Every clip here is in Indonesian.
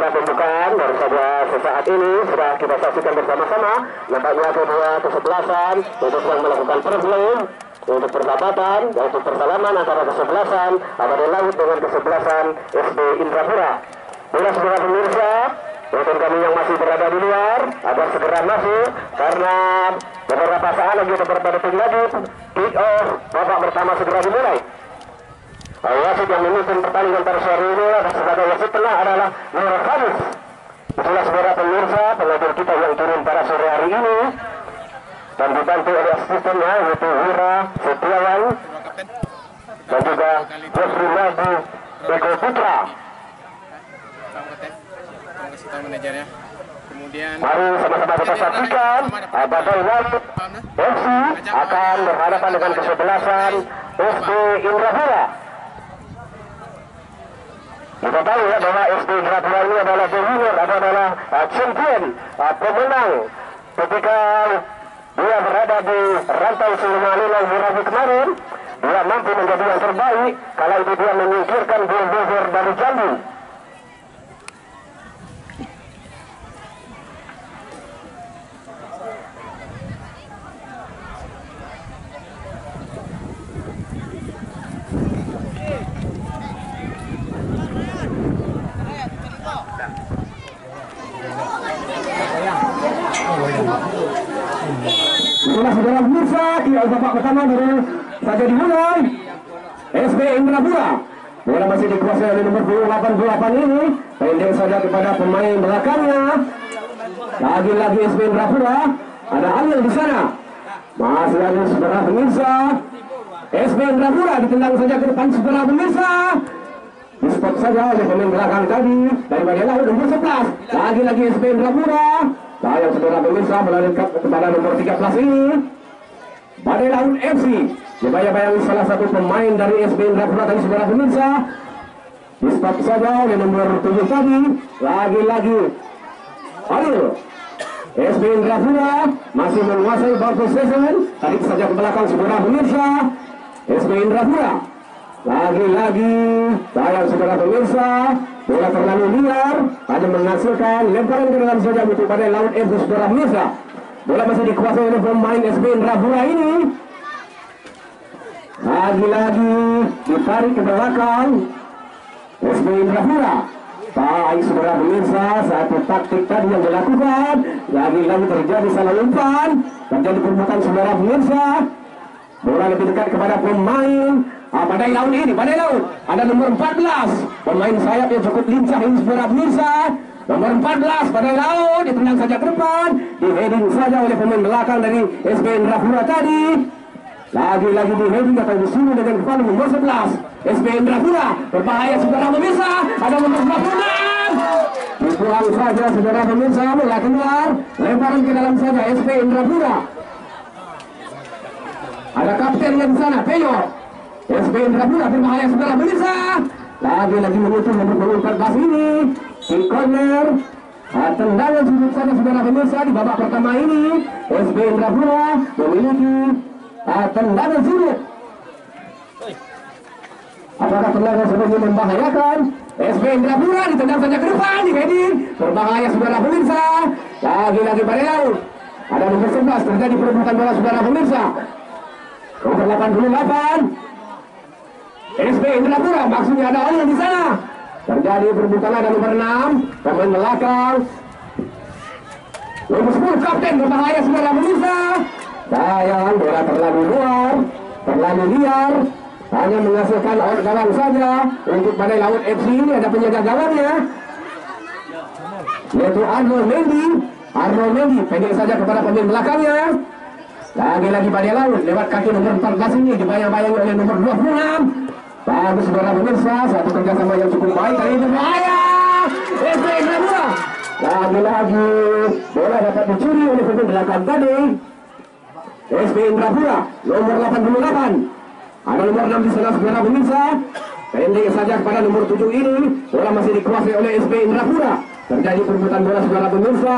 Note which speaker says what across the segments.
Speaker 1: segera pembukaan baru saja sesaat ini sudah kita saksikan bersama-sama. Nampaknya kedua kesebelasan itu sedang melakukan perblem untuk persahabatan dan untuk persalaman antara kesebelasan Abadi Laut dengan kesebelasan SD Indrapura. Bila saudara pemirsa, penonton kami yang masih berada di luar agar segera masuk karena beberapa saat lagi atau beberapa detik lagi kick off babak pertama segera dimulai. Wasit yang memimpin pertandingan pada sore ini sebagai wasit tengah adalah Nur Khamis. Itulah saudara pemirsa pengatur kita yang turun pada sore hari ini dan dibantu oleh asistennya yaitu Wira Setiawan dan juga Jeffrey Nadi Eko Putra.
Speaker 2: Kemudian
Speaker 1: mari sama-sama kita saksikan Badai Laut FC akan berhadapan dengan kesebelasan SD Indrapura. Kita tahu ya bahwa SD Indrapura ini adalah the winner, adalah champion, pemenang ketika dia berada di rantai Sulemanila Murabi kemarin. Dia mampu menjadi yang terbaik kala itu dia menyingkirkan Bulldozer dari Jambi. Itulah saudara pemirsa, kick babak pertama baru saja dimulai. SD Indrapura bola masih dikuasai oleh nomor 88 ini, pendek saja kepada pemain belakangnya. Lagi-lagi SD Indrapura, ada Alil di sana. Masih lagi saudara pemirsa, SD Indrapura ditendang saja ke depan saudara pemirsa. Di spot saja oleh pemain belakang tadi dari Badai Laut nomor 11. Lagi-lagi SD Indrapura. Sayang saudara pemirsa melalaikan kepada nomor 13 ini Badai Laut FC. Dibayang-bayangi salah satu pemain dari SB Indrapura tadi saudara pemirsa. Di stop saja oleh nomor 7 tadi. Lagi-lagi Alil. SB Indrapura masih menguasai ball possession. Tarik saja ke belakang saudara pemirsa. SB Indrapura. Lagi-lagi sayang saudara pemirsa, bola terlalu liar, hanya menghasilkan lemparan ke dalam saja untuk Badai Laut FC saudara pemirsa. Bola masih dikuasai oleh pemain SB Indrapura ini. Lagi-lagi ditarik ke belakang SB Indrapura. Baik saudara pemirsa, satu taktik tadi yang dilakukan. Lagi-lagi terjadi salah umpan, terjadi perbuatan saudara pemirsa. Bola lebih dekat kepada pemain Badai Laut ini, Badai Laut. Ada nomor 14, pemain sayap yang cukup lincah ini saudara pemirsa. Nomor 14 Badai Laut ditendang saja ke depan, di heading saja oleh pemain belakang dari SB Indrapura tadi. Lagi-lagi di heading atau disuruh dengan kepala nomor 11 SB Indrapura. Berbahaya saudara pemirsa, ada nomor 26. Dibuang saja saudara pemirsa, bola keluar, lemparan ke dalam saja SB Indrapura. Ada kaptennya di sana, Peyo. SB Indrapura berbahaya saudara pemirsa. Lagi-lagi menutup nomor 14 ini. Kick corner. Tendangan sudut saja saudara pemirsa di babak pertama ini. SB Indrapura memiliki tendangan sudut. Apakah tendangan sudut ini membahayakan? SB Indrapura ditendang saja ke depan di heading. Berbahaya saudara pemirsa. Lagi-lagi Badai Laut. Ada nomor 11 terjadi perebutan bola saudara pemirsa. Nomor 88 SB Indrapura, maksudnya ada orang di sana. Terjadi perebutan, ada nomor 6 pemain belakang. Nomor 10 kapten berbahaya saudara pemirsa. Sayang bola terlalu luar, terlalu liar, hanya menghasilkan out gawang saja. Untuk Badai Laut FC ini ada penjaga gawangnya yaitu Arnold Mendy, pendek saja kepada pemain belakangnya. Lagi-lagi Badai Laut lewat kaki nomor 14 ini dibayang-bayangi oleh nomor 26. Bagus saudara pemirsa, satu kerjasama yang cukup baik kali ini berbahaya. SB Indrapura. Lagi-lagi bola dapat dicuri oleh pemain belakang tadi. SB Indrapura nomor 88. Ada nomor 6 di sana saudara pemirsa. Pendek saja kepada nomor 7 ini. Bola masih dikuasai oleh SB Indrapura. Terjadi perebutan bola saudara pemirsa.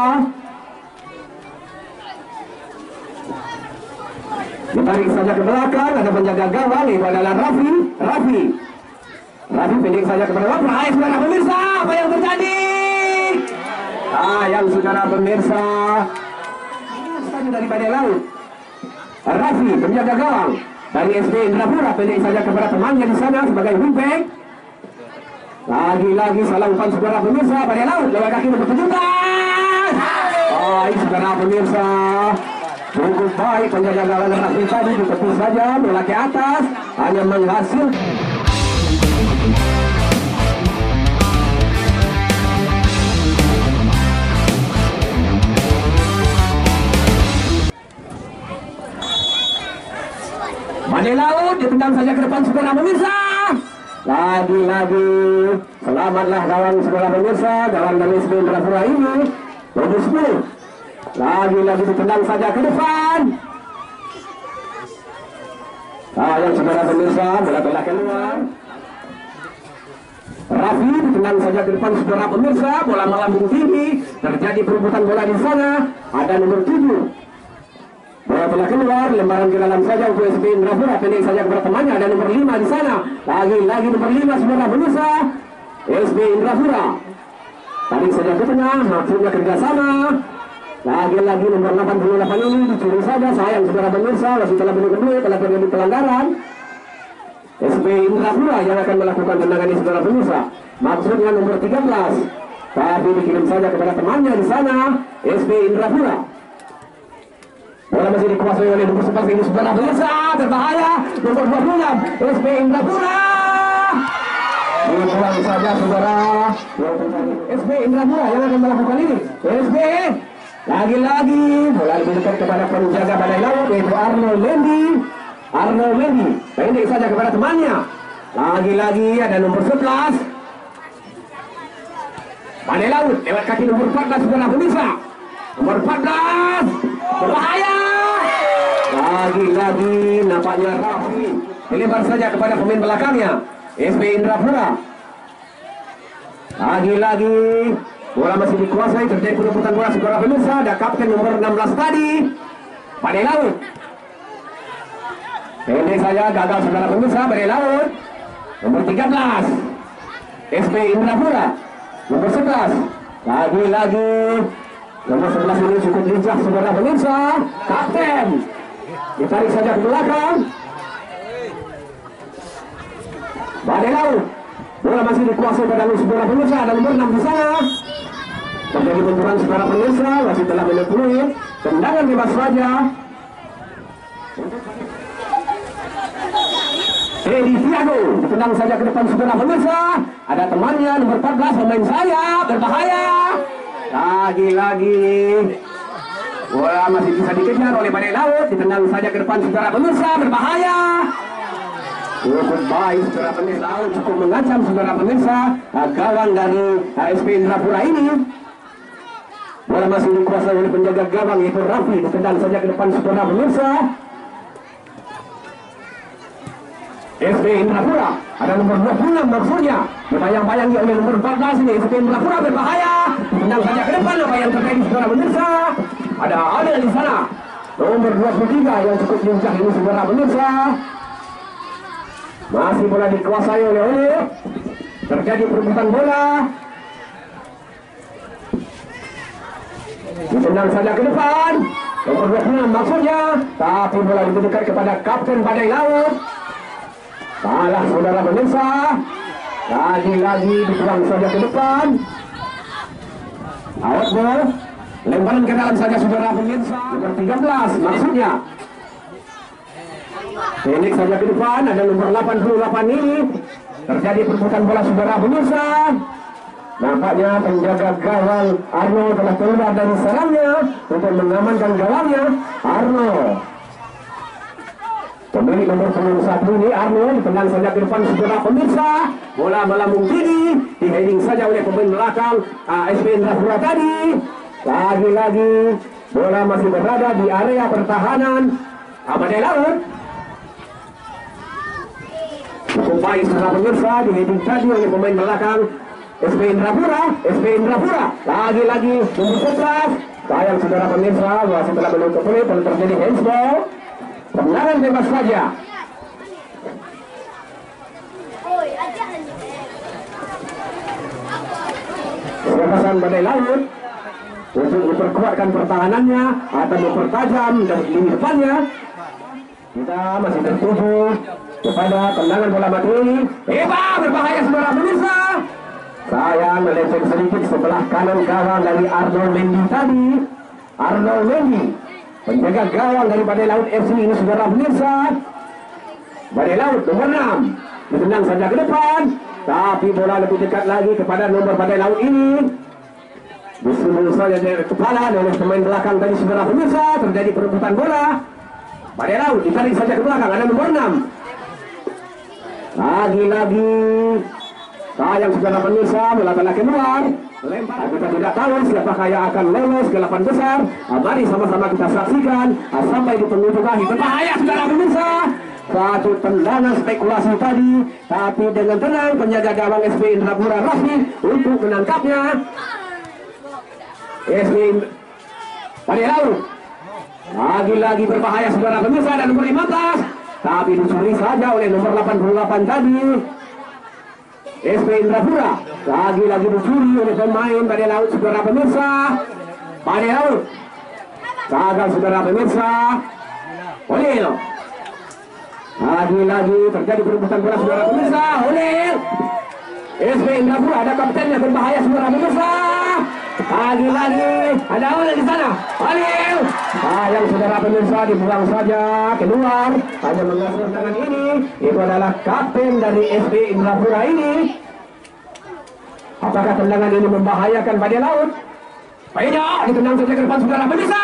Speaker 1: Ditarik saja ke belakang, ada penjaga gawang itu adalah Raffi pendek saja kepada Wapra. Saudara pemirsa, apa yang terjadi? Yang saudara pemirsa dari Badai Laut, Rafi penjaga gawang dari SD Indrapura pendek saja kepada temannya di sana sebagai wingback. Lagi-lagi salah umpan saudara pemirsa, Badai Laut lewat kaki nomor 17. Baik saudara pemirsa, cukup baik penjaga gawang Rafi tadi, ditepis saja bola ke atas, hanya menghasilkan. Badai Laut ditendang saja ke depan saudara pemirsa. Lagi-lagi selamatlah gawang saudara pemirsa, gawang dari SD Indrapura ini nomor 10. Lagi-lagi ditendang saja ke depan. Yang saudara pemirsa, bola telah keluar. Rafi ditendang saja ke depan saudara pemirsa, bola melambung tinggi, terjadi perebutan bola di sana. Ada nomor 7. Bola telah keluar, lembaran ke dalam saja untuk SB Indrapura, pendek saja kepada temannya. Ada nomor 5 di sana. Lagi-lagi nomor 5 saudara pemirsa, SB Indrapura. Tadi saja ke tengah, maksudnya kerjasama. Lagi-lagi nomor 88 ini dicuri saja, sayang saudara pemirsa, masih telah menit telah terjadi pelanggaran. SB Indrapura yang akan melakukan tendangan ini saudara pemirsa. Maksudnya nomor 13. Tapi dikirim saja kepada temannya di sana, SB Indrapura. Bola masih dikuasai oleh nomor 11 ini saudara pemirsa, berbahaya. Nomor 26 SB Indrapura. Dibuang saja saudara. SB Indrapura yang akan melakukan ini. SB lagi-lagi bola lebih dekat kepada penjaga Badai Laut yaitu Arnold Mendy. Pendek saja kepada temannya. Lagi-lagi ada nomor 11 Badai Laut lewat kaki nomor 14 saudara pemirsa. Nomor 14 berbahaya. Lagi-lagi nampaknya Rafi dilebar saja kepada pemain belakangnya SB Indrapura. Lagi-lagi bola masih dikuasai, terjadi perebutan bola saudara pemirsa. Ada kapten nomor 16 tadi Badai Laut. Pendek saja gagal saudara pemirsa, Badai Laut. Nomor 13 SB Indrapura. Nomor 11 lagi-lagi nomor 11 ini cukup lincah saudara pemirsa, kapten ditarik saja ke belakang. Badai Laut, bola masih dikuasai pada saudara pemirsa, ada nomor 6 di sana. Terjadi benturan saudara pemirsa, masih telah memenuhi tendangan bebas saja. Edi Tiago ditendang saja ke depan saudara pemirsa. Ada temannya nomor 14 pemain sayap, berbahaya. Lagi-lagi bola masih bisa dikejar oleh Badai Laut, ditendang saja ke depan saudara pemirsa, berbahaya. Cukup baik saudara pemirsa, cukup mengancam saudara pemirsa gawang dari SB Indrapura ini. Bola masih dikuasai oleh penjaga gawang yaitu Rafi, ditendang saja ke depan saudara pemirsa. SB Indrapura ada nomor 26 maksudnya, dibayang-bayangi oleh nomor 14 ini. SB Indrapura berbahaya, tendang saja ke depan. Apa yang terjadi saudara pemirsa? Ada Adel di sana, nomor 23 yang cukup lincah ini saudara pemirsa. Masih bola dikuasai oleh terjadi perebutan bola. Ditendang saja ke depan, nomor 26 maksudnya, tapi bola lebih dekat kepada kapten Badai Laut. Salah saudara pemirsa. Lagi-lagi dibuang saja ke depan. Out ball, lemparan ke dalam saja saudara pemirsa. Nomor 13 maksudnya. Pendek saja ke depan, ada nomor 88 ini. Terjadi perebutan bola saudara pemirsa. Nampaknya penjaga gawang Arno telah keluar dari sarangnya untuk mengamankan gawangnya. Arno, pemilik nomor 21 ini, Arno ditendang saja ke depan saudara pemirsa. Bola melambung tinggi, di-heading saja oleh pemain belakang SB Indrapura tadi. Lagi-lagi bola masih berada di area pertahanan Badai Laut. Cukup baik saudara pemirsa, di-heading tadi oleh pemain belakang SB Indrapura. Lagi-lagi nomor 11. Sayang saudara pemirsa, wasit telah menutup peluit dan terjadi handsball. Tendangan bebas saja. Lepasan Badai Laut. untuk memperkuatkan pertahanannya atau mempertajam dari lini depannya. Kita masih tertuju kepada tendangan bola mati ini. Berbahaya saudara pemirsa. Sayang melenceng sedikit sebelah kanan gawang dari Arnold Mendy tadi. Arnold Mendy, penjaga gawang dari Badai Laut FC ini saudara pemirsa. Badai Laut nomor 6 ditendang saja ke depan, tapi bola lebih dekat lagi kepada nomor Badai Laut ini. Disundul saja dari kepala oleh pemain belakang tadi saudara pemirsa. Terjadi perebutan bola. Badai Laut ditarik saja ke belakang, ada nomor 6. Lagi-lagi sayang saudara pemirsa, bola telah keluar. Lempar, kita tidak tahu siapakah yang akan lolos ke 8 besar. Mari sama-sama kita saksikan sampai di penghujung akhir. Berbahaya saudara pemirsa. Satu tendangan spekulasi tadi, tapi dengan tenang penjaga gawang SP Indrapura Raffi untuk menangkapnya. SP Badai Laut lagi-lagi berbahaya saudara pemirsa, dan nomor 15 tapi dicuri saja oleh nomor 88 tadi. SP Indrapura lagi-lagi dicuri oleh pemain Badai Laut saudara pemirsa. Badai Laut gagal saudara pemirsa. Oleh lagi-lagi terjadi perebutan bola saudara pemirsa. Oleh SP Indrapura ada kaptennya, berbahaya saudara pemirsa. Lagi-lagi ada oleh di sana. Oleh sayang saudara pemirsa, dibuang saja keluar. Hanya mengasuh tangan ini. Itu adalah kapten dari SP Indrapura ini. Apakah tendangan ini membahayakan Badai Laut? Banyak ditendang saja ke depan saudara pemirsa.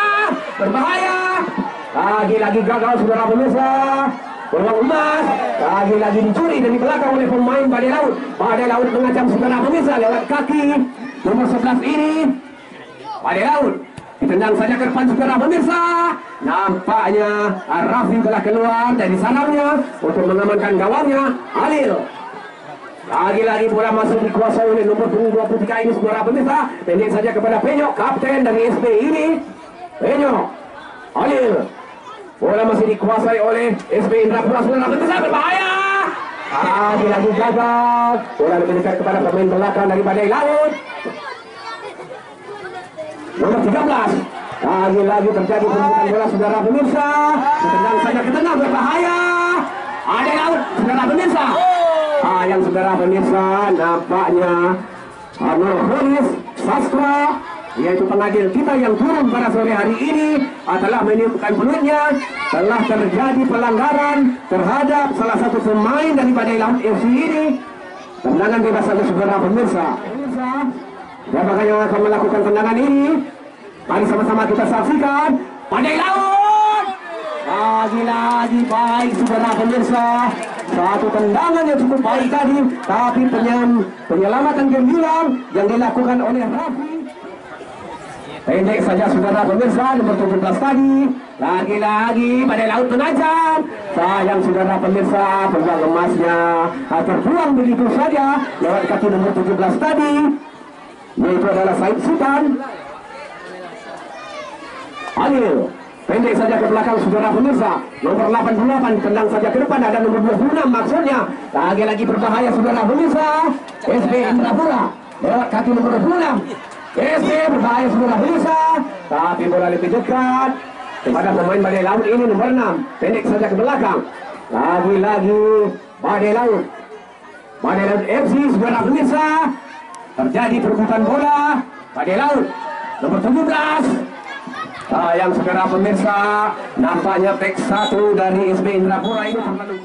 Speaker 1: Berbahaya. Lagi-lagi gagal saudara pemirsa. Peluang emas lagi-lagi dicuri dari belakang oleh pemain Badai Laut. Badai Laut mengacam saudara pemirsa lewat kaki nomor 11 ini. Badai Laut ditendang saja ke depan saudara pemirsa. Nampaknya Raffi telah keluar dari sarangnya untuk mengamankan gawangnya. Halil lagi-lagi bola masuk dikuasai oleh nomor 23 ini saudara pemirsa. Pendek saja kepada Penyok, kapten dari SP ini. Penyok, Halil, bola masih dikuasai oleh SP Indrapura saudara pemirsa. Berbahaya. Lagi-lagi gagal. Bola lebih dekat kepada pemain belakang dari Badai Laut. Nomor 13. Lagi-lagi terjadi perebutan bola saudara pemirsa. Ditendang saja ke tengah, berbahaya. Badai Laut saudara pemirsa. Yang saudara pemirsa, nampaknya Arnold Holis Sastra, yaitu pengadil kita yang turun pada sore hari ini, telah meniupkan peluitnya. Telah terjadi pelanggaran terhadap salah satu pemain dari Badai Laut FC ini. Tendangan bebas saja saudara pemirsa. Siapakah yang akan melakukan tendangan ini? Mari sama-sama kita saksikan. Badai Laut lagi-lagi baik saudara pemirsa. Satu tendangan yang cukup baik tadi, tapi penyelamatan gemilang yang dilakukan oleh Raffi. Pendek saja saudara pemirsa, nomor 17 tadi. Lagi-lagi Badai Laut mengancam. Sayang saudara pemirsa, peluang emasnya terbuang begitu saja lewat kaki nomor 17 tadi, yaitu adalah Said Sultan. Halil pendek saja ke belakang saudara pemirsa. Nomor 88 tendang saja ke depan, ada nomor 26 maksudnya. Lagi-lagi berbahaya saudara pemirsa. SP Indrapura lewat kaki nomor 26. SP berbahaya saudara pemirsa, tapi bola lebih dekat kepada pemain Badai Laut ini nomor 6. Pendek saja ke belakang. Lagi-lagi Badai Laut. Badai Laut FC saudara pemirsa. Terjadi perebutan bola. Badai Laut nomor 17. Yang saudara pemirsa, nampaknya back 1 dari SP Indrapura ini terlalu.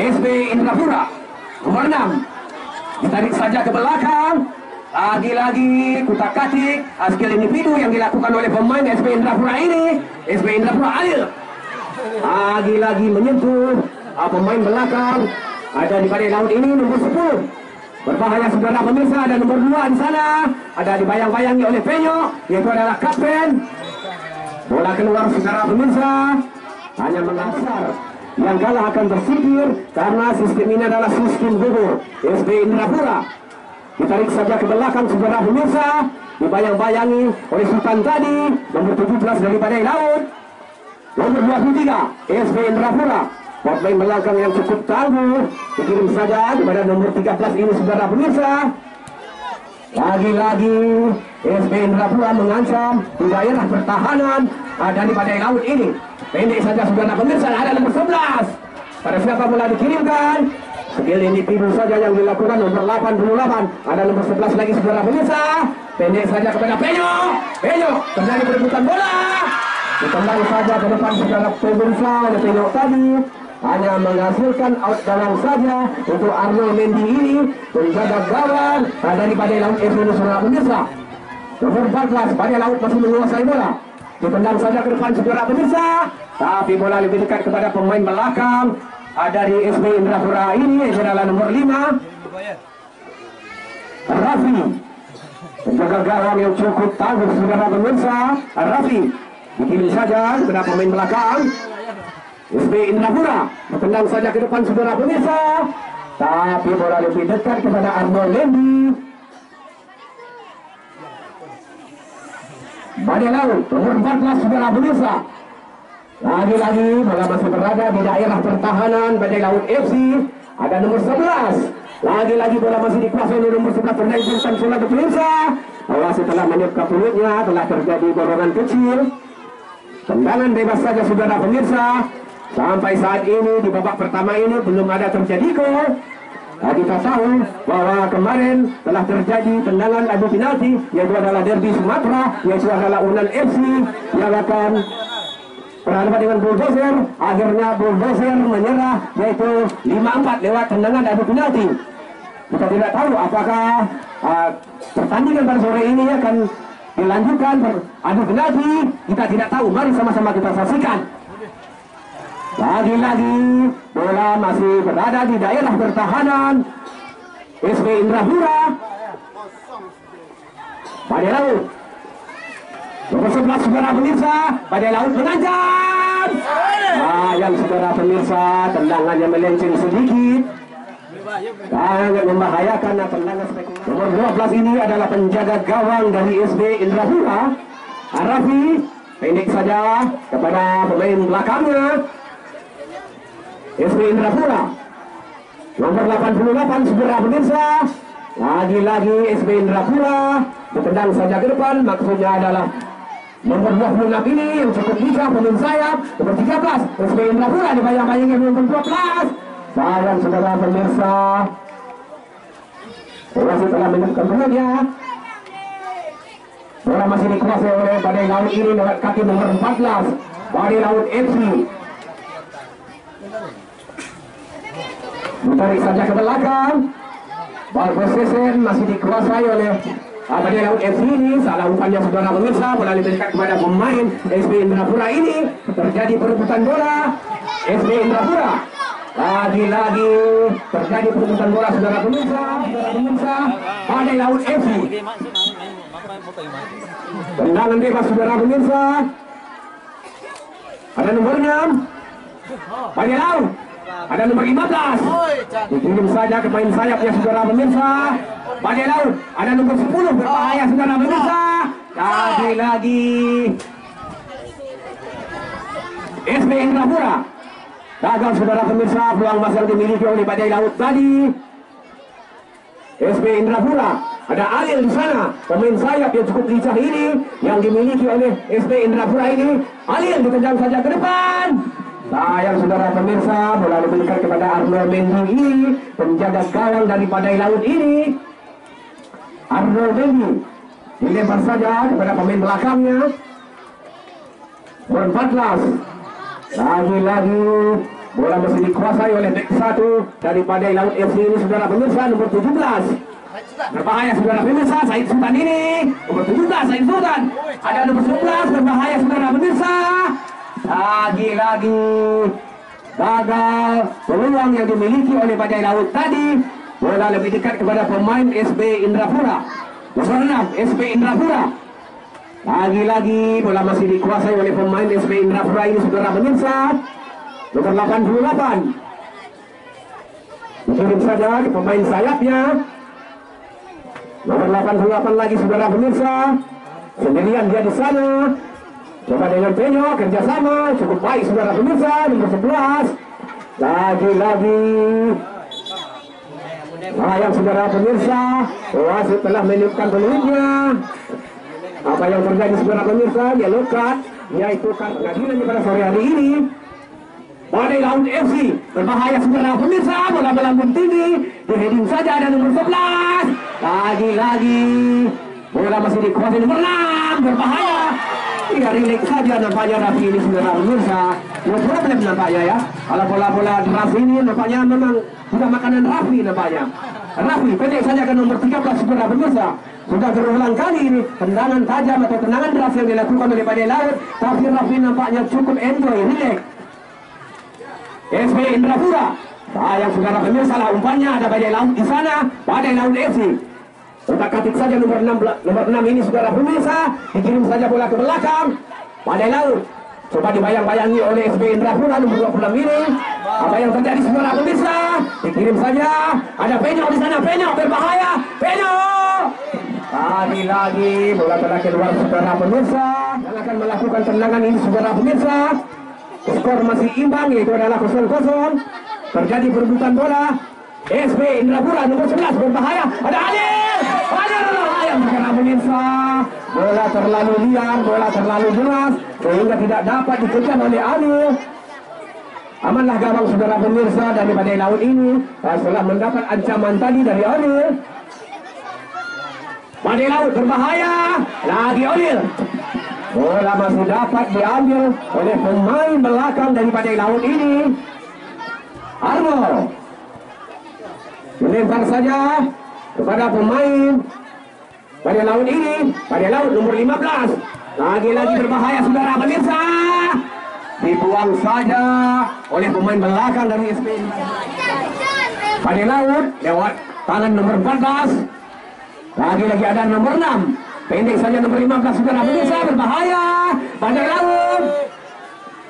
Speaker 1: SP Indrapura nomor 6 ditarik saja ke belakang. Lagi-lagi kutak-katik skill individu yang dilakukan oleh pemain SP Indrapura ini. SP Indrapura Halil lagi-lagi menyentuh pemain belakang. Ada di Badai Laut ini nomor 10. Berbahaya saudara pemirsa, ada nomor 2 di sana. Ada dibayang-bayangi oleh Penyok, yaitu adalah kapten. Bola keluar saudara pemirsa, hanya mengasar. Yang kalah akan tersingkir karena sistem ini adalah sistem gugur. SP Indrapura ditarik saja ke belakang saudara pemirsa, dibayang-bayangi oleh Sultan tadi, nomor 17 dari Badai Laut. Nomor 23 SP Indrapura, pemain belakang yang cukup tangguh, dikirim saja kepada nomor 13 ini saudara pemirsa. Lagi-lagi SB Indrapura mengancam di daerah pertahanan daripada laut ini. Pendek saja saudara pemirsa, ada nomor 11. Pada siapa bola dikirimkan? Skill individu saja yang dilakukan nomor 88. Ada nomor 11 lagi saudara pemirsa. Pendek saja kepada Penyo. Penyo terjadi perebutan bola. Ditendang saja ke depan saudara pemirsa oleh Penyo tadi. Hanya menghasilkan out gawang saja untuk Arnold Mendy ini menjaga gawang daripada laut FC saudara pemirsa. Nomor 14 Badai Laut masih menguasai bola. Ditendang saja ke depan saudara pemirsa. Tapi bola lebih dekat kepada pemain belakang dari SB Indrapura ini adalah nomor 5 Raffi. Penjaga gawang yang cukup tangguh saudara pemirsa. Raffi dikirim saja kepada pemain belakang SB Indrapura. Ditendang saja ke depan saudara pemirsa. Tapi bola lebih dekat kepada Arnold Mendy. Badai Laut nomor 14 saudara pemirsa. Lagi-lagi bola masih berada di daerah pertahanan Badai Laut FC. Ada nomor 11. Lagi-lagi bola masih dikuasai oleh nomor 11 Pernaikkan saudara pemirsa. Setelah meniup mulutnya telah terjadi dorongan kecil. Tendangan bebas saja saudara pemirsa. Sampai saat ini di babak pertama ini belum ada terjadi gol. Kita tahu bahwa kemarin telah terjadi tendangan adu penalti, yaitu adalah derby Sumatera, yaitu adalah Unan FC yang akan berhadapan dengan Bulldozer. Akhirnya Bulldozer menyerah, yaitu 5-4 lewat tendangan adu penalti. Kita tidak tahu apakah pertandingan pada sore ini akan dilanjutkan adu penalti. Kita tidak tahu, mari sama-sama kita saksikan. Lagi-lagi bola masih berada di daerah pertahanan SB Indrapura. Badai Laut nomor 11 saudara pemirsa. Badai Laut mengancam. Yang saudara pemirsa, tendangannya melenceng sedikit, sangat membahayakan tendangan spekulasi. Nomor 12 ini adalah penjaga gawang dari SB Indrapura, Raffi. Pendek saja kepada pemain belakangnya SB Indrapura. Nomor 88 saudara pemirsa. Lagi-lagi SB Indrapura ditendang saja ke depan. Maksudnya adalah nomor 26 ini yang cukup bijak, pemain sayap. Nomor 13 SB Indrapura dibayang-bayangkan nomor 12. Sayang saudara pemirsa, bola telah menentukan penanya. Bola masih dikuasai oleh Badai Laut ini lewat kaki nomor 14 Badai Laut FC. Ditarik saja ke belakang. Ball possession masih dikuasai oleh Badai Laut FC ini. Salah umpannya saudara pemirsa, bola diberikan kepada pemain SB Indrapura ini. Terjadi perebutan bola SB Indrapura. Lagi-lagi terjadi perebutan bola saudara pemirsa. Badai Laut FC. Tendangan bebas saudara pemirsa. Ada nomor 6 Badai Laut. Ada nomor 15. Dikirim saja ke main sayapnya saudara pemirsa. Badai Laut. Ada nomor 10 berbahaya saudara pemirsa. Lagi-lagi SB Indrapura gagal saudara pemirsa. Peluang emas yang dimiliki oleh Badai Laut tadi. SB Indrapura. Ada Alil di sana, pemain sayap yang cukup lincah ini yang dimiliki oleh SB Indrapura ini. Alil ditendang saja ke depan. Sayang saudara pemirsa, bola diberikan kepada Arnold Mendy ini, penjaga gawang dari Badai Laut ini. Arnold Mendy dilempar saja kepada pemain belakangnya. Nomor 14. Lagi-lagi bola masih dikuasai oleh back 1 dari Badai Laut FC ini saudara pemirsa, nomor 17. Berbahaya saudara pemirsa, Said Sultan ini. Nomor 17 Said Sultan. Ada nomor 11 berbahaya saudara pemirsa. Lagi-lagi gagal peluang yang dimiliki oleh Badai Laut tadi. Bola lebih dekat kepada pemain SB Indrapura. Nomor 6 SB Indrapura. Lagi-lagi bola masih dikuasai oleh pemain SB Indrapura ini saudara pemirsa. Nomor 88. Dikirim saja ke pemain sayapnya. Nomor 88 lagi saudara pemirsa. Sendirian dia di sana. Coba dengan Penyo, kerjasama cukup baik saudara pemirsa. Nomor 11. Lagi-lagi Nah, yang saudara pemirsa, wasit telah meniupkan peluitnya. Apa yang terjadi saudara pemirsa? Yellow card, yaitu kartu pengadilan pada sore hari ini. Badai Laut FC berbahaya saudara pemirsa, bola melambung tinggi, di heading saja ada nomor 11. Lagi-lagi bola masih dikuasai nomor 6, berbahaya. Tidak relax saja nampaknya Raffi ini saudara pemirsa. No problem nampaknya ya. Kalau bola-bola Raffi ini nampaknya memang bukan makanan Raffi nampaknya. Raffi pendek saja ke nomor 13 saudara pemirsa. Sudah berulang kali ini tendangan tajam atau tendangan deras yang dilakukan oleh Badai Laut, tapi Raffi nampaknya cukup enjoy, relax. SB Indrapura, sayang saudara pemirsa lah umpannya ada Badai Laut di sana. Badai Laut FC utak katik saja nomor 6 ini saudara pemirsa, dikirim saja bola ke belakang. Badai Laut coba dibayang-bayangi oleh SB Indrapura nomor 26 ini. Apa yang terjadi saudara pemirsa? Dikirim saja, ada Penyo di sana, Penyo berbahaya, Penyo. Lagi-lagi bola telah keluar saudara pemirsa. Yang akan melakukan tendangan ini saudara pemirsa. Skor masih imbang, yaitu adalah 0-0. Terjadi perebutan bola. SB Indrapura nomor 11 berbahaya. Ada Adil. Yang saudara pemirsa. Bola terlalu liar, bola terlalu jelas, sehingga tidak dapat dikejar oleh Adil. Amanlah gawang saudara pemirsa dari Badai Laut ini setelah mendapat ancaman tadi dari Adil. Badai Laut berbahaya. Lagi Adil. Bola masih dapat diambil oleh pemain belakang dari Badai Laut ini. Arno melempar saja kepada pemain Badai Laut ini. Badai Laut nomor 15. Lagi-lagi berbahaya saudara pemirsa. Dibuang saja oleh pemain belakang dari SP. Badai Laut lewat tangan nomor 14. Lagi-lagi ada nomor 6. Pendek saja nomor 15 saudara pemirsa, berbahaya. Badai Laut.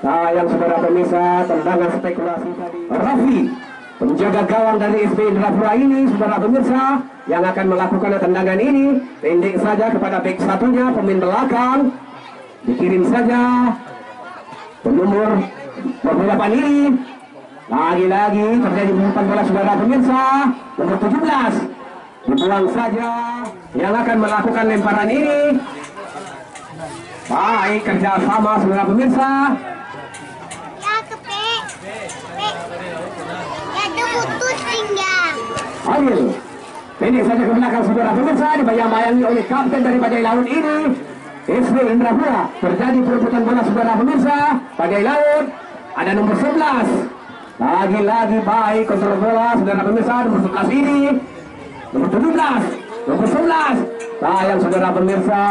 Speaker 1: Sayang saudara pemirsa, tendangan spekulasi tadi. Raffi, penjaga gawang dari SP Indrapura ini saudara pemirsa, yang akan melakukan tendangan ini. Pendek saja kepada back satunya, pemain belakang. Dikirim saja nomor 28 ini. Lagi-lagi terjadi umpan bola saudara pemirsa, nomor 17. Dibuang saja. Yang akan melakukan lemparan ini. Baik kerja sama saudara pemirsa.
Speaker 2: Ya kepe. Ya putus pinggang.
Speaker 1: Adil. Pendek saja ke belakang saudara pemirsa, dibayang-bayangi oleh kapten dari Badai Laut ini. SB Indrapura. Terjadi perebutan bola saudara pemirsa. Badai Laut ada nomor 11. Lagi-lagi baik kontrol bola saudara pemirsa, nomor 11 ini. Nomor 17, nomor 11. Sayang saudara pemirsa,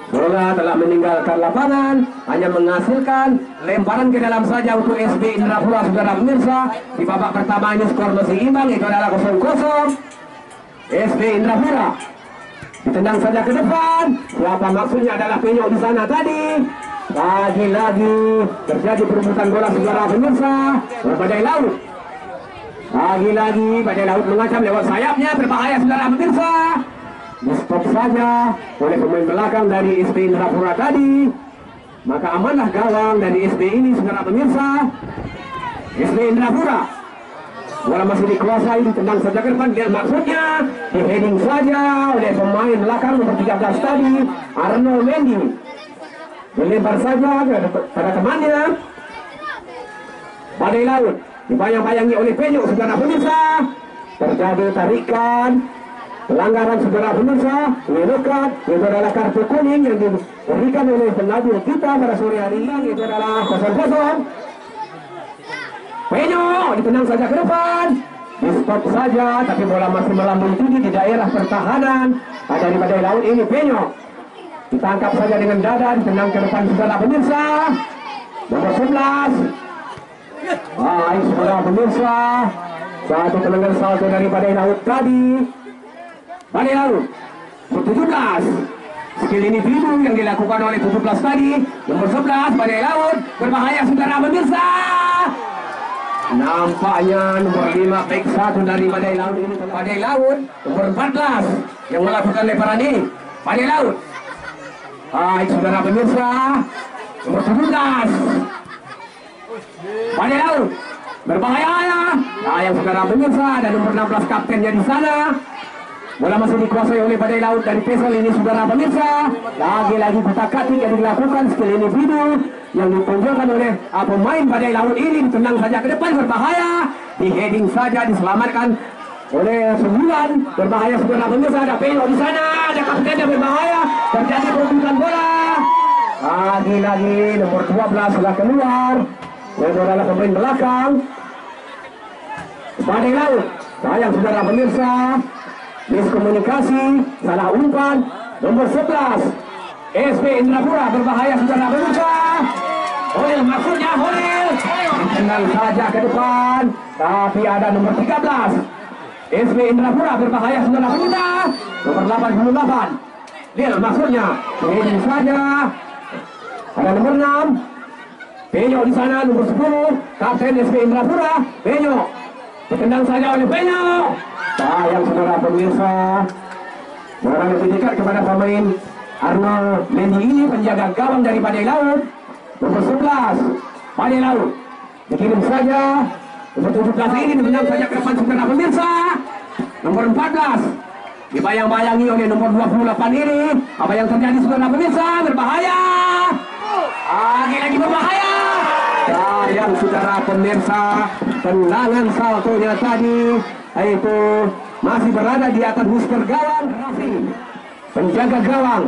Speaker 1: bola telah meninggalkan lapangan, hanya menghasilkan lemparan ke dalam saja untuk SB Indrapura saudara pemirsa. Di babak pertama ini skor masih imbang, itu adalah 0-0. SB Indrapura ditendang saja ke depan. Siapa maksudnya adalah Penyo di sana tadi. Lagi-lagi terjadi perebutan bola saudara pemirsa. Badai Laut. Lagi-lagi Badai Laut mengacam lewat sayapnya, berbahaya saudara pemirsa. Di stop saja oleh pemain belakang dari SB Indrapura tadi. Maka amanlah gawang dari SB ini saudara pemirsa. SB Indrapura. Bola masih dikuasai, ditendang saja ke depan. Lihat maksudnya, di heading saja oleh pemain belakang nomor 13 tadi, Arno Mendy. Melempar saja pada temannya. Badai Laut dibayang-bayangi oleh Penyo saudara pemirsa. Terjadi tarikan, pelanggaran saudara pemirsa, yellow card, itu adalah kartu kuning yang diberikan oleh pengadil kita pada sore hari ini. Itu adalah 0-0. Penyo ditendang saja ke depan, di stop saja, tapi bola masih melambung tinggi di daerah pertahanan dari Badai Laut ini. Penyo ditangkap saja dengan dada, ditendang ke depan saudara pemirsa. Nomor 11. Baik saudara pemirsa, satu tendangan salto dari Badai Laut tadi. Badai Laut nomor 17. Skill individu yang dilakukan oleh 17 tadi. Nomor 11 Badai Laut, berbahaya saudara pemirsa. Nampaknya nomor 5 back 1 dari Badai Laut ini. Badai Laut nomor 14 yang melakukan lemparan ini. Badai Laut. Baik saudara pemirsa, nomor 17 Badai Laut. berbahaya ya. Nah, yang saudara pemirsa ada nomor 16 kaptennya di sana. Bola masih dikuasai oleh Badai Laut dari Pesel ini saudara pemirsa. Lagi-lagi kutak-katik yang dilakukan skill individu yang ditunjukkan oleh pemain Badai Laut ini. Ditendang saja ke depan, berbahaya. Di heading saja diselamatkan oleh 9. Berbahaya saudara pemirsa. Ada Pelo di sana, ada kaptennya, berbahaya. Terjadi perebutan bola. Lagi-lagi nomor 12 sudah keluar. Yang adalah pemain belakang Badai Laut. Sayang saudara pemirsa, miskomunikasi, salah umpan. Nomor 11 SP Indrapura, berbahaya saudara pemirsa. Holil, maksudnya Holil ditendang saja ke depan, tapi ada nomor 13 SP Indrapura, berbahaya saudara pemirsa. Nomor 88 Lil, maksudnya ini saja. Ada nomor 6 Penyo di sana, nomor 10 kapten SP Indrapura. Penyo ditendang saja oleh Penyo. Sayang saudara pemirsa, bola lebih dekat kepada pemain Arnold Mendy ini, penjaga gawang dari Badai Laut. Nomor 11 Badai Laut dikirim saja. Nomor 17 ini ditendang saja ke depan saudara pemirsa. Nomor 14 dibayang-bayangi oleh nomor 28 ini. Apa yang terjadi saudara pemirsa? Berbahaya. Lagi-lagi berbahaya. Sayang saudara pemirsa, tendangan saltonya tadi itu masih berada di atas booster gawang. Raffi, penjaga gawang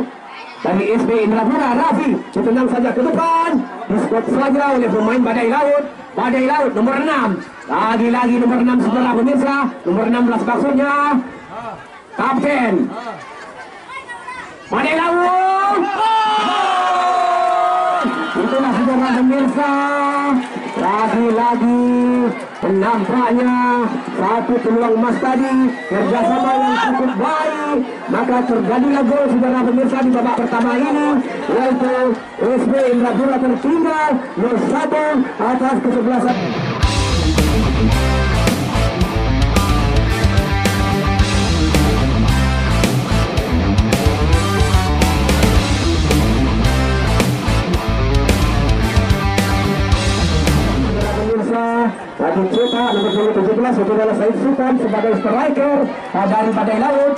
Speaker 1: dari SP Indrapura. Raffi ditendang saja ke depan, diskot saja oleh pemain Badai Laut. Badai Laut nomor 6. Lagi-lagi nomor 6 saudara pemirsa. Nomor 16 maksudnya kapten Badai Laut. Itulah saudara pemirsa, lagi-lagi nampaknya satu peluang emas tadi, kerjasama yang cukup baik, maka terjadilah gol saudara pemirsa di babak pertama ini, yaitu SP Indrapura tertinggal 0-1 atas kesebelasan. Lagi cetak nomor 17 itu adalah Said Sultan sebagai striker dari Badai Laut.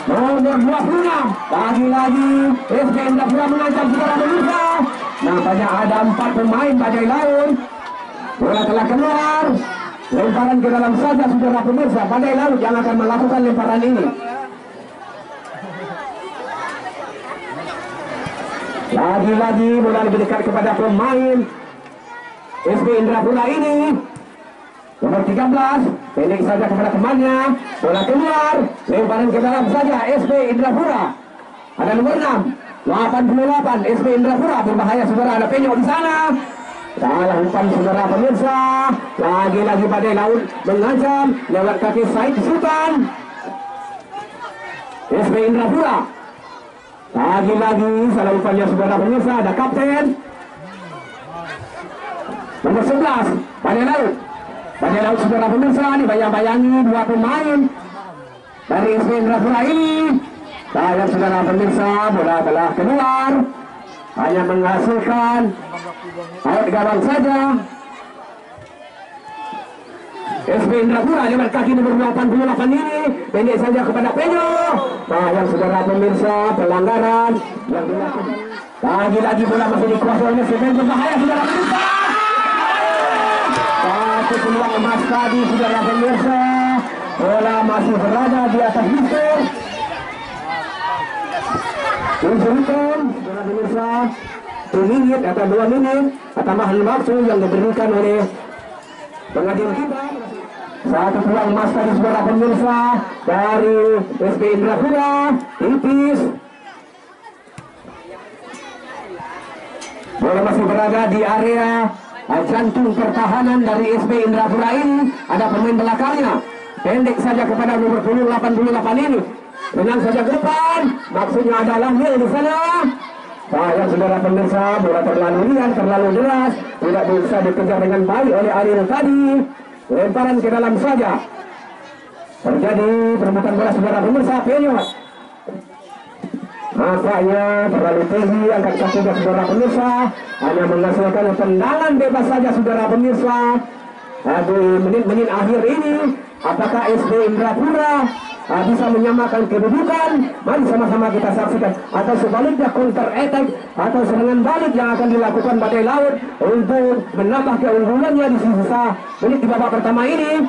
Speaker 1: Nomor 26 lagi-lagi SP Indrapura mengancam saudara pemirsa. Nampaknya ada 4 pemain Badai Laut. Bola telah keluar, lemparan ke dalam saja saudara pemirsa. Badai Laut yang akan melakukan lemparan ini. Lagi-lagi bola lebih dekat kepada pemain SP Indrapura ini. Nomor 13 pendek saja kepada temannya. Bola keluar, lemparan ke dalam saja SP Indrapura. Ada nomor 6 88 SP Indrapura, berbahaya saudara. Ada Penyo di sana. Salah umpan saudara pemirsa. Lagi-lagi Badai Laut mengancam lewat kaki Said Sultan. SP Indrapura. Lagi-lagi salah umpannya saudara pemirsa. Ada kapten nomor 11 Badai Laut. Badai Laut saudara pemirsa, dibayang-bayangi 2 pemain dari SP Indrapura ini. Sayang saudara pemirsa, bola telah keluar, hanya menghasilkan out gawang saja. SP Indrapura lewat kaki nomor 88 ini, pendek saja kepada Penyo. Sayang saudara pemirsa, pelanggaran yang dilakukan. Lagi-lagi bola masih dikuasai oleh Seven, berbahaya saudara pemirsa. Satu peluang emas tadi saudara pemirsa. Bola masih berada di atas booster. Unsur-unsur saudara pemirsa, 1 menit atau 2 menit tambahan waktu yang diberikan oleh pengadil kita. Satu peluang emas tadi saudara pemirsa dari SP Indrapura, tipis. Bola masih berada di area jantung pertahanan dari SP Indrapura ini. Ada pemain belakangnya, pendek saja kepada nomor 88 ini. Menang saja ke depan, maksudnya adalah nil di sana. Sayang saudara pemirsa, bola terlalu liar, terlalu deras, tidak bisa dikejar dengan baik oleh Ariel tadi. Lemparan ke dalam saja. Terjadi perebutan bola saudara pemirsa. Penyo nampaknya terlalu tinggi, angkat kaki saudara pemirsa, hanya menghasilkan tendangan bebas saja saudara pemirsa. di menit-menit akhir ini. Apakah SB Indrapura bisa menyamakan kedudukan? Mari sama-sama kita saksikan. Atau sebaliknya counter attack atau serangan balik yang akan dilakukan Badai Laut untuk menambah keunggulannya di sisa menit di babak pertama ini.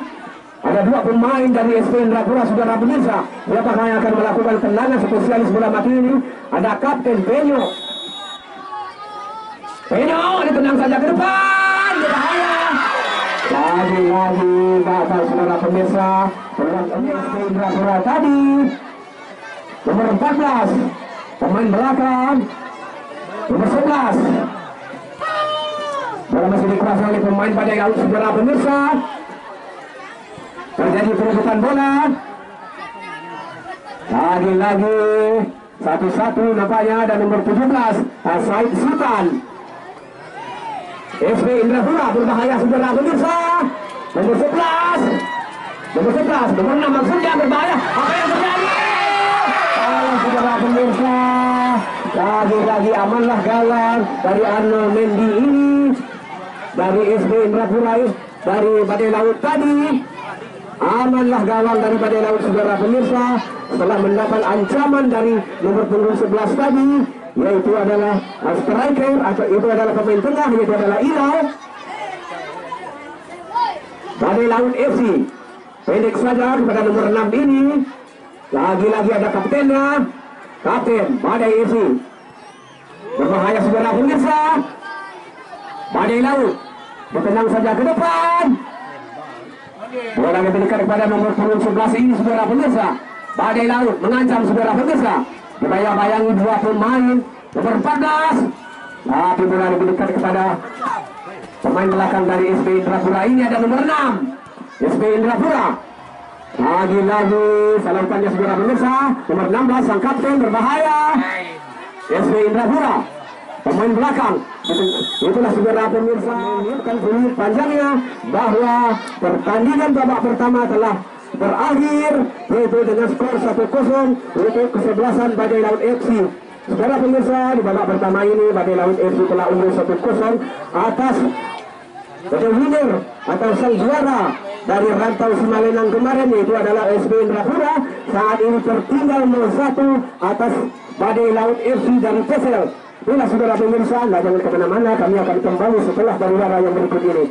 Speaker 1: Ada dua pemain dari SB Indrapura, saudara pemirsa. Siapakah yang akan melakukan tendangan spesialis bola mati ini? Ada Kapten Penyo. Penyo ditendang saja ke depan, berbahaya. Lagi-lagi bapak saudara pemirsa, SB Indrapura tadi nomor 14 pemain belakang, nomor 11 bola masih dikuasai oleh pemain Badai Laut, saudara pemirsa. Terjadi perebutan bola. Lagi-lagi 1-1 nampaknya, dan nomor 17 Said Sultan. SB Indrapura berbahaya, saudara pemirsa. Nomor 11, nomor 6 maksudnya berbahaya. Apa yang terjadi? Saudara pemirsa, lagi-lagi amanlah gawang dari Arnold Mendy ini dari SB Indrapura, dari Badai Laut tadi. Amanlah gawang dari Badai Laut, saudara pemirsa, setelah mendapat ancaman dari nomor punggung 11 tadi, yaitu adalah striker atau itu adalah pemain tengah, yaitu adalah Ilau. Badai Laut FC pendek saja kepada nomor 6 ini. Lagi-lagi ada kaptennya, Kapten Badai FC. Berbahaya, saudara pemirsa. Badai Laut bertendang saja ke depan. Bola yang berikan kepada nomor punggung 11 ini, saudara pemirsa. Badai Laut mengancam, saudara pemirsa. Dibayang-bayangi dua pemain nomor 14, tapi bola diberikan kepada pemain belakang dari SB Indrapura ini, ada nomor 6 SB Indrapura. Lagi-lagi salah umpannya, saudara pemirsa, nomor 16 sang kapten, berbahaya. SB Indrapura pemain belakang. Itulah, saudara pemirsa, bukan menit panjangnya bahwa pertandingan babak pertama telah berakhir, yaitu dengan skor 1-0 untuk kesebelasan Badai Laut FC. Saudara pemirsa, di babak pertama ini Badai Laut FC telah unggul 1-0 atas winner atau sang juara dari Rantau Simalenang kemarin, yaitu adalah SB Indrapura. Saat ini tertinggal 0-1 atas Badai Laut FC dari Pesel. Inilah, saudara pemirsa, jangan kemana-mana, kami akan kembali setelah pariwara yang berikut ini.